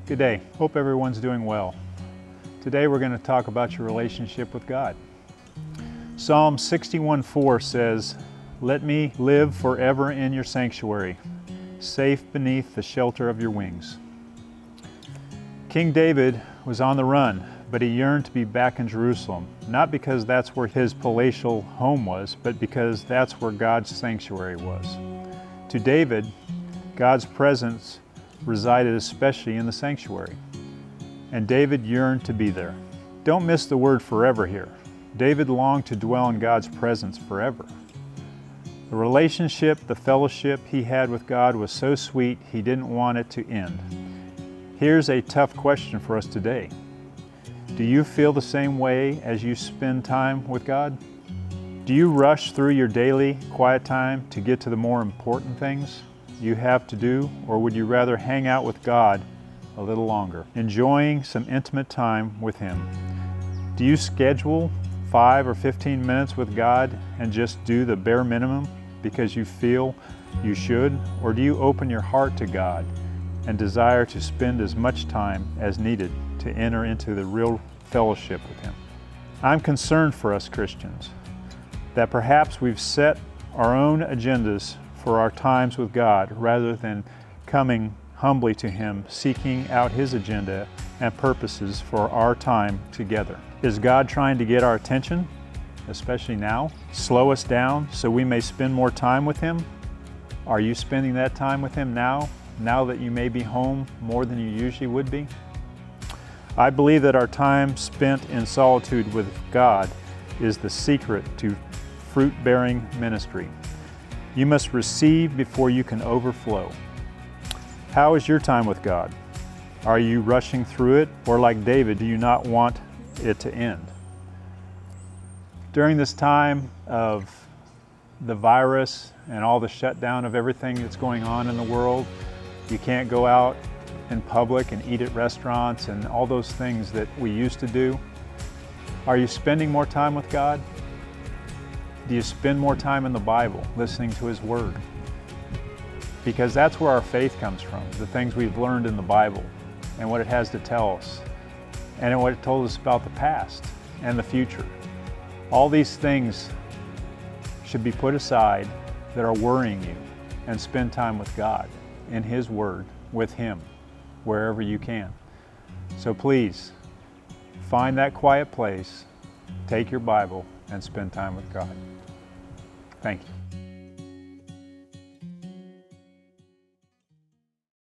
Good day. Hope everyone's doing well. Today we're going to talk about your relationship with God. Psalm 61:4 says, "Let me live forever in your sanctuary, safe beneath the shelter of your wings." King David was on the run, but he yearned to be back in Jerusalem, not because that's where his palatial home was, but because that's where God's sanctuary was. To David, God's presence resided especially in the sanctuary, and David yearned to be there. Don't miss the word forever here. David longed to dwell in God's presence forever. The relationship, the fellowship he had with God was so sweet he didn't want it to end. Here's a tough question for us today. Do you feel the same way as you spend time with God? Do you rush through your daily quiet time to get to the more important things you have to do, or would you rather hang out with God a little longer, enjoying some intimate time with Him? Do you schedule 5 or 15 minutes with God and just do the bare minimum because you feel you should, or do you open your heart to God and desire to spend as much time as needed to enter into the real fellowship with Him? I'm concerned for us Christians that perhaps we've set our own agendas for our times with God rather than coming humbly to Him, seeking out His agenda and purposes for our time together. Is God trying to get our attention, especially now? Slow us down so we may spend more time with Him? Are you spending that time with Him now that you may be home more than you usually would be? I believe that our time spent in solitude with God is the secret to fruit-bearing ministry. You must receive before you can overflow. How is your time with God? Are you rushing through it, or like David, do you not want it to end? During this time of the virus and all the shutdown of everything that's going on in the world, you can't go out in public and eat at restaurants and all those things that we used to do. Are you spending more time with God? Do you spend more time in the Bible, listening to His Word? Because that's where our faith comes from, the things we've learned in the Bible and what it has to tell us, and what it told us about the past and the future. All these things should be put aside that are worrying you, and spend time with God, in His Word, with Him, wherever you can. So please, find that quiet place, take your Bible, and spend time with God. Thank you.